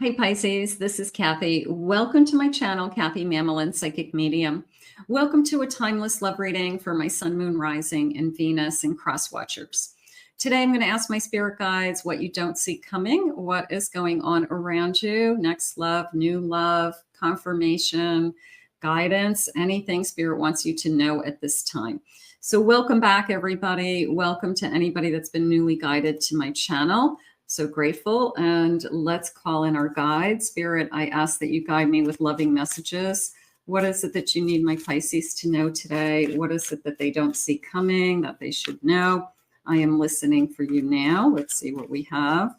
Hi Pisces, this is Kathy. Welcome to my channel, Kathy Mamolen, Psychic Medium. Welcome to a timeless love reading for my Sun, Moon, Rising, and Venus and Cross Watchers. Today I'm going to ask my spirit guides what you don't see coming, what is going on around you, next love, new love, confirmation, guidance, anything spirit wants you to know at this time. So welcome back, everybody. Welcome to anybody that's been newly guided to my channel. So grateful. And let's call in our guide. Spirit, I ask that you guide me with loving messages. What is it that you need my Pisces to know today? What is it that they don't see coming, that they should know? I am listening for you now. Let's see what we have.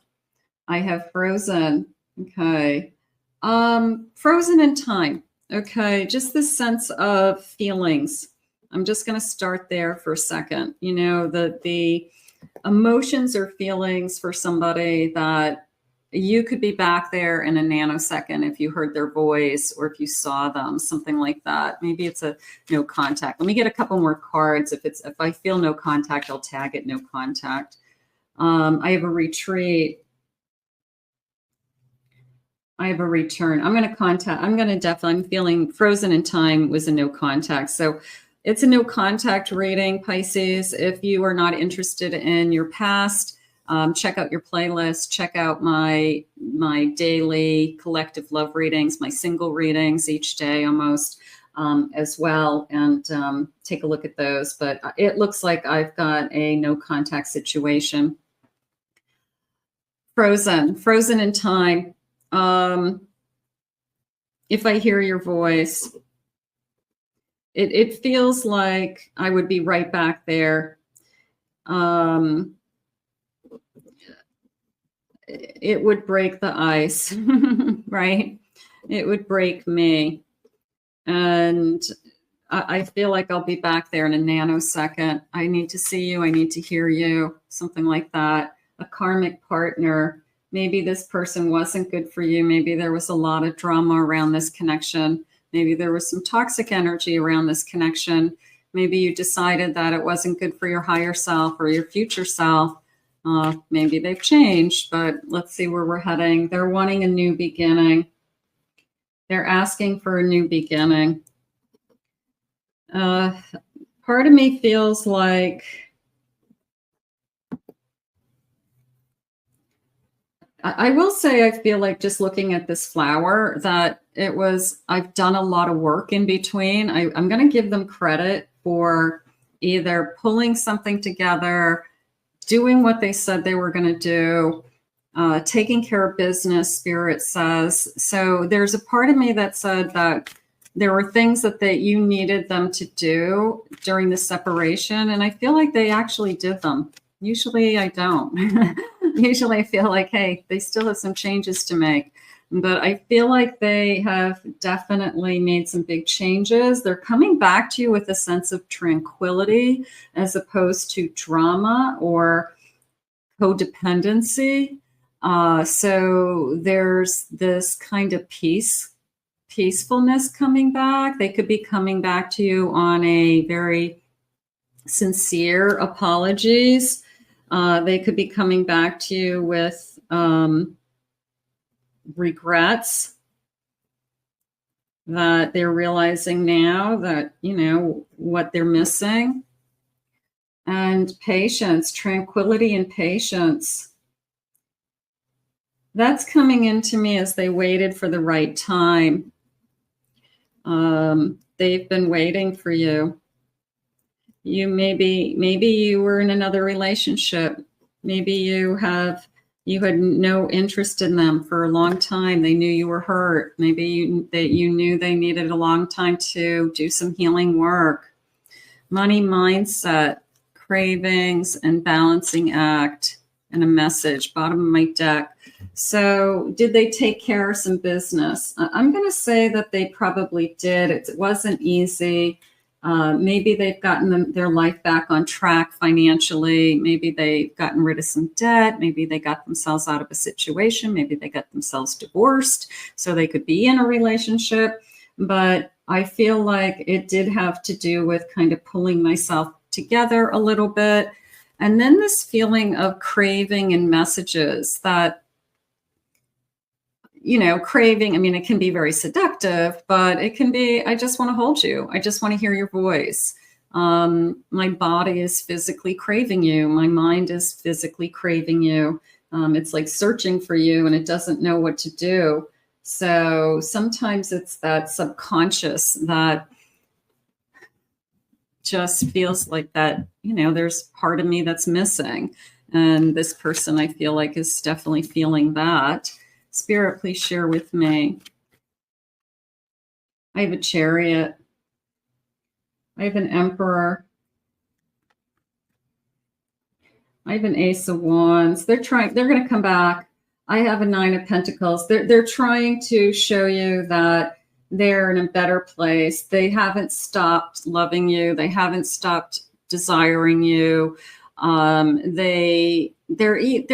I have frozen. Okay. Frozen in time. Okay. Just this sense of feelings. I'm just going to start there for a second. You know, the emotions or feelings for somebody that you could be back there in a nanosecond if you heard their voice or if you saw them, something like that. Maybe it's a no contact. Let me get a couple more cards. If I feel no contact, I'll tag it no contact. I have a retreat. I have a return. I'm feeling frozen in time was a no contact. So it's a no contact reading, Pisces. If you are not interested in your past, check out your playlist, check out my daily collective love readings, my single readings each day almost as well, and take a look at those. But it looks like I've got a no contact situation. Frozen in time. If I hear your voice, it feels like I would be right back there. It would break the ice, right? It would break me. And I feel like I'll be back there in a nanosecond. I need to see you. I need to hear you. Something like that. A karmic partner. Maybe this person wasn't good for you. Maybe there was a lot of drama around this connection. Maybe there was some toxic energy around this connection. Maybe you decided that it wasn't good for your higher self or your future self. Maybe they've changed, but let's see where we're heading. They're wanting a new beginning. They're asking for a new beginning. Part of me feels like I will say I feel like just looking at this flower that I've done a lot of work in between. I'm going to give them credit for either pulling something together, doing what they said they were going to do, taking care of business, Spirit says. So there's a part of me that said that there were things that you needed them to do during the separation. And I feel like they actually did them. Usually I don't. Usually I feel like, hey, they still have some changes to make. But I feel like they have definitely made some big changes. They're coming back to you with a sense of tranquility as opposed to drama or codependency. So there's this kind of peacefulness coming back. They could be coming back to you on a very sincere apologies. They could be coming back to you with regrets that they're realizing now that, you know, what they're missing. And patience, tranquility and patience. That's coming into me as they waited for the right time. They've been waiting for you. Maybe you were in another relationship. Maybe you had no interest in them for a long time. They knew you were hurt. Maybe you knew they needed a long time to do some healing work. Money mindset, cravings, and balancing act, and a message, bottom of my deck. So did they take care of some business? I'm going to say that they probably did. It wasn't easy. Maybe they've gotten their life back on track financially. Maybe they've gotten rid of some debt. Maybe they got themselves out of a situation. Maybe they got themselves divorced so they could be in a relationship. But I feel like it did have to do with kind of pulling myself together a little bit. And then this feeling of craving and messages that you know, craving. I mean, it can be very seductive, but it can be, I just want to hold you. I just want to hear your voice. My body is physically craving you. My mind is physically craving you. It's like searching for you and it doesn't know what to do. So sometimes it's that subconscious that just feels like that, you know, there's part of me that's missing. And this person, I feel like, is definitely feeling that. Spirit, please share with me. I have a Chariot. I have an Emperor. I have an Ace of Wands. They're going to come back. I have a Nine of Pentacles. They're trying to show you that they're in a better place. They haven't stopped loving you. They haven't stopped desiring you. They're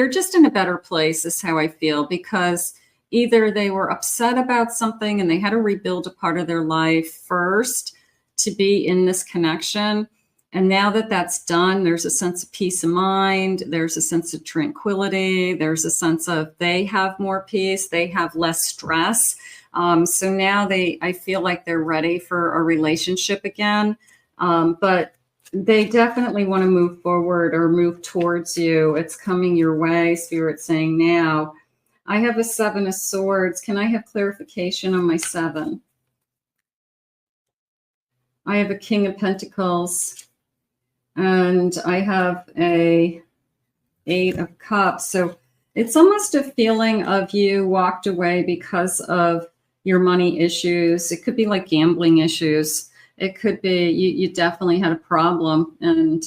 just in a better place is how I feel, because either they were upset about something and they had to rebuild a part of their life first to be in this connection. And now that that's done, there's a sense of peace of mind. There's a sense of tranquility. There's a sense of they have more peace. They have less stress. So now I feel like they're ready for a relationship again. But they definitely want to move forward or move towards you. It's coming your way, Spirit saying now. I have a Seven of Swords. Can I have clarification on my 7? I have a King of Pentacles. And I have a 8 of Cups. So it's almost a feeling of you walked away because of your money issues. It could be like gambling issues. It could be you definitely had a problem. And,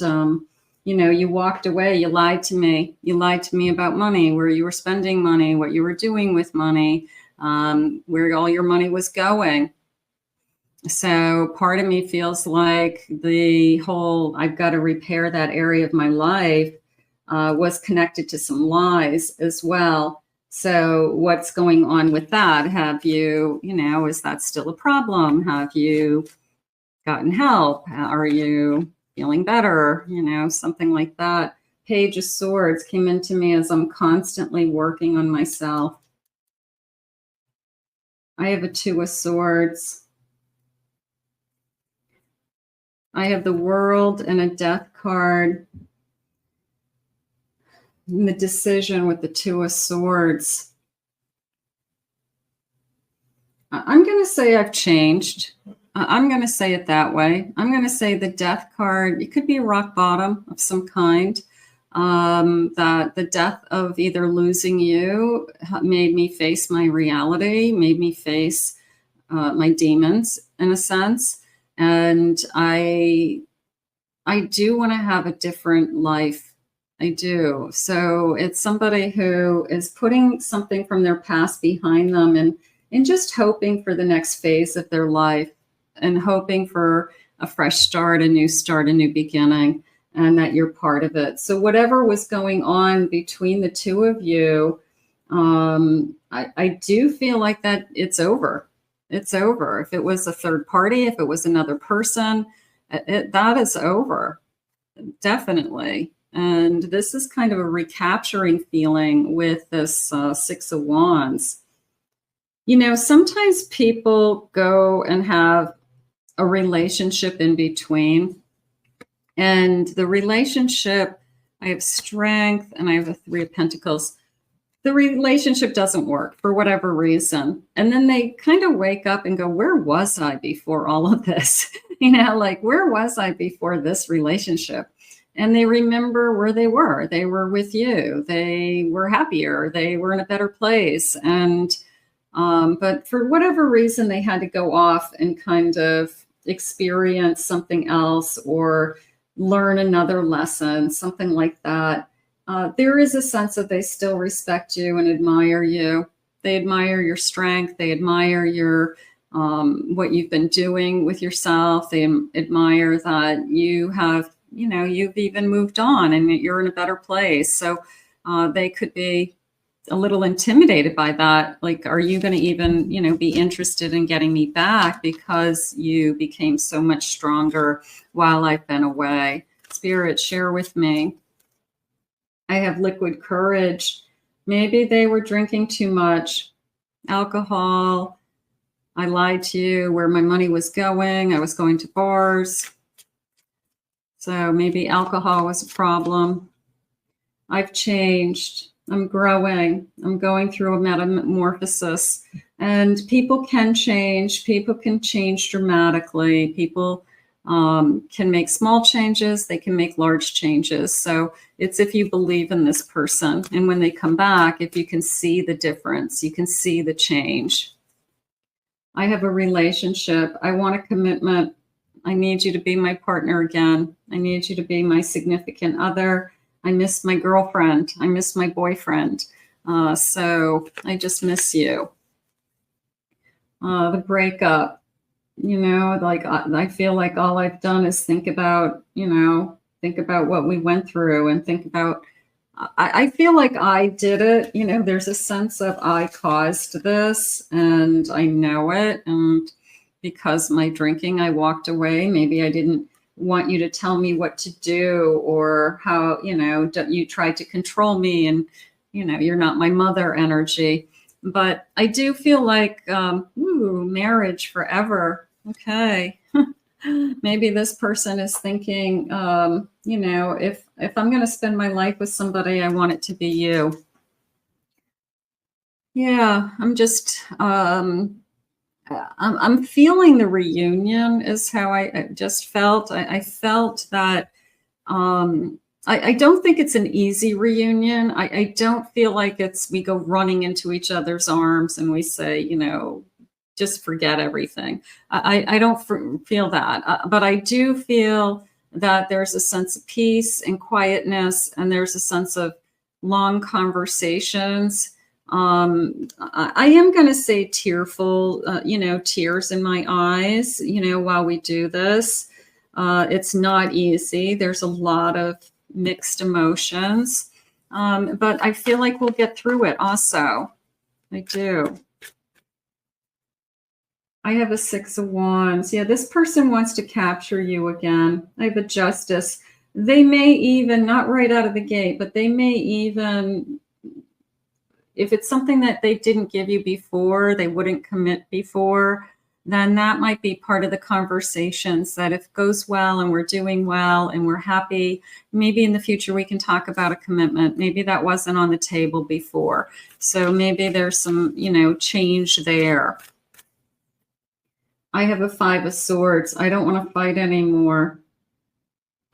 you know, you walked away. You lied to me. You lied to me about money, where you were spending money, what you were doing with money, where all your money was going. So part of me feels like the whole, I've got to repair that area of my life, was connected to some lies as well. So what's going on with that? Have you, you know, is that still a problem? Have you gotten help? Are you feeling better? You know, something like that. Page of Swords came into me as I'm constantly working on myself. I have a 2 of Swords. I have the World and a Death card. And the Decision with the 2 of Swords. I'm going to say I've changed. I'm going to say it that way. I'm going to say the Death card, it could be a rock bottom of some kind. That the death of either losing you made me face my reality, made me face my demons in a sense. And I do want to have a different life. I do. So it's somebody who is putting something from their past behind them and just hoping for the next phase of their life and hoping for a fresh start, a new beginning, and that you're part of it. So whatever was going on between the two of you, I do feel like that it's over. It's over. If it was a third party, if it was another person, that is over. Definitely. And this is kind of a recapturing feeling with this 6 of Wands. You know, sometimes people go and have a relationship in between. And the relationship, I have Strength and I have a 3 of Pentacles. The relationship doesn't work for whatever reason. And then they kind of wake up and go, where was I before all of this? You know, like, where was I before this relationship? And they remember where they were. They were with you. They were happier. They were in a better place. And, but for whatever reason, they had to go off and kind of experience something else or learn another lesson, something like that. There is a sense that they still respect you and admire you. They admire your strength. They admire your what you've been doing with yourself. They admire that you have, you know, you've even moved on and you're in a better place. So they could be a little intimidated by that. Like, are you going to even, you know, be interested in getting me back because you became so much stronger while I've been away? Spirit, share with me. I have Liquid Courage. Maybe they were drinking too much. Alcohol. I lied to you where my money was going. I was going to bars. So maybe alcohol was a problem. I've changed. I'm growing. I'm going through a metamorphosis. And people can change. People can change dramatically. People can make small changes. They can make large changes. So it's if you believe in this person. And when they come back, if you can see the difference, you can see the change. I have a relationship. I want a commitment. I need you to be my partner again. I need you to be my significant other. I miss my girlfriend. I miss my boyfriend. So I just miss you. The breakup, like I feel like all I've done is think about what we went through and think about, I feel like I did it. There's a sense of I caused this and I know it. And because my drinking, I walked away. Maybe I didn't want you to tell me what to do or how, you tried to control me and, you're not my mother energy. But I do feel like, marriage forever. Okay. Maybe this person is thinking, if I'm going to spend my life with somebody, I want it to be you. Yeah, I'm just, I'm feeling the reunion is how I just felt. I felt that, I don't think it's an easy reunion. I don't feel like we go running into each other's arms and we say, just forget everything. I don't feel that, but I do feel that there's a sense of peace and quietness, and there's a sense of long conversations. I am going to say tearful, tears in my eyes, while we do this. It's not easy. There's a lot of mixed emotions, but I feel like we'll get through it also. I do. I have a 6 of Wands. Yeah, this person wants to capture you again. I have a Justice. They may even, not right out of the gate, but they may even, if it's something that they didn't give you before, they wouldn't commit before, then that might be part of the conversations that if it goes well and we're doing well and we're happy, maybe in the future we can talk about a commitment. Maybe that wasn't on the table before. So maybe there's some, change there. I have a 5 of Swords. I don't want to fight anymore.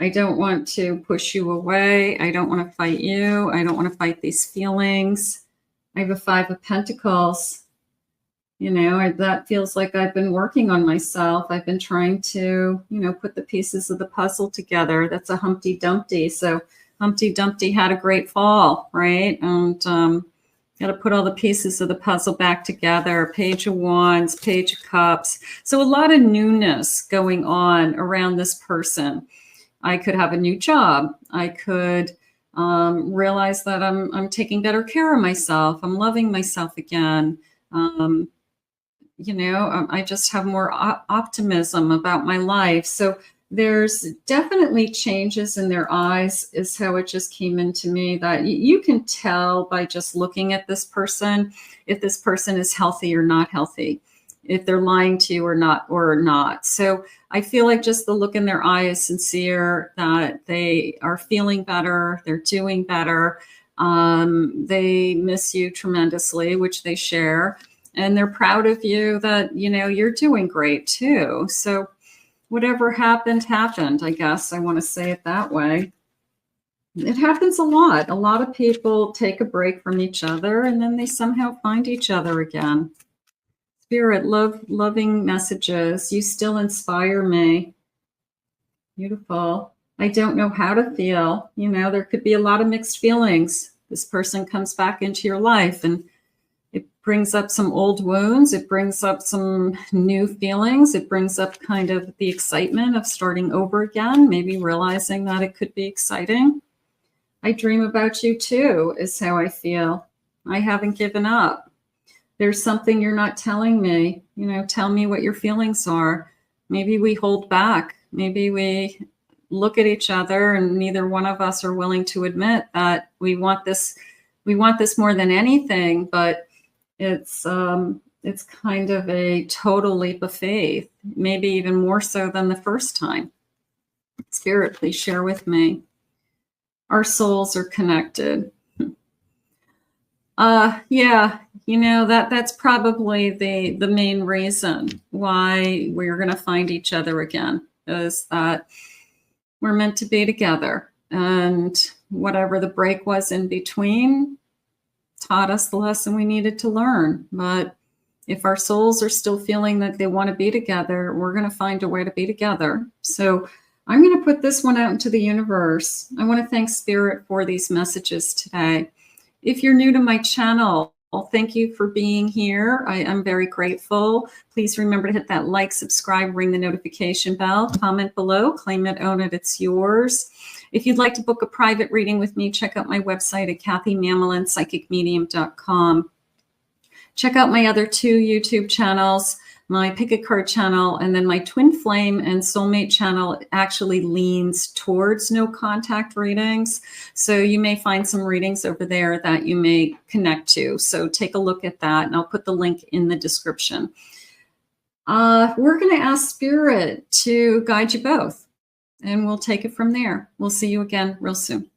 I don't want to push you away. I don't want to fight you. I don't want to fight these feelings. I have a 5 of Pentacles. That feels like I've been working on myself. I've been trying to, put the pieces of the puzzle together. That's a Humpty Dumpty. So Humpty Dumpty had a great fall, right? And got to put all the pieces of the puzzle back together. Page of Wands, Page of Cups. So a lot of newness going on around this person. I could have a new job. I could realize that I'm taking better care of myself. I'm loving myself again. I just have more optimism about my life. So there's definitely changes in their eyes is how it just came into me, that you can tell by just looking at this person, if this person is healthy or not healthy, if they're lying to you or not. So I feel like just the look in their eye is sincere, that they are feeling better. They're doing better. They miss you tremendously, which they share. And they're proud of you that, you're doing great too. So whatever happened, I guess I want to say it that way. It happens a lot. A lot of people take a break from each other and then they somehow find each other again. Spirit, loving messages. You still inspire me. Beautiful. I don't know how to feel. There could be a lot of mixed feelings. This person comes back into your life and it brings up some old wounds. It brings up some new feelings. It brings up kind of the excitement of starting over again, maybe realizing that it could be exciting. I dream about you too, is how I feel. I haven't given up. There's something you're not telling me. Tell me what your feelings are. Maybe we hold back. Maybe we look at each other and neither one of us are willing to admit that we want this more than anything, but It's kind of a total leap of faith, maybe even more so than the first time. Spirit, please share with me. Our souls are connected. Yeah, that's probably the main reason why we're going to find each other again, is that we're meant to be together, and whatever the break was in between taught us the lesson we needed to learn. But if our souls are still feeling that they want to be together, we're going to find a way to be together. So I'm going to put this one out into the universe. I want to thank Spirit for these messages today. If you're new to my channel, thank you for being here. I'm very grateful. Please remember to hit that like, subscribe, ring the notification bell, comment below, claim it, own it, it's yours. If you'd like to book a private reading with me, check out my website at kathymamolenspsychicmedium.com. Check out my other 2 YouTube channels, my Pick a Card channel, and then my Twin Flame and Soulmate channel actually leans towards no contact readings. So you may find some readings over there that you may connect to. So take a look at that, and I'll put the link in the description. We're going to ask Spirit to guide you both, and we'll take it from there. We'll see you again real soon.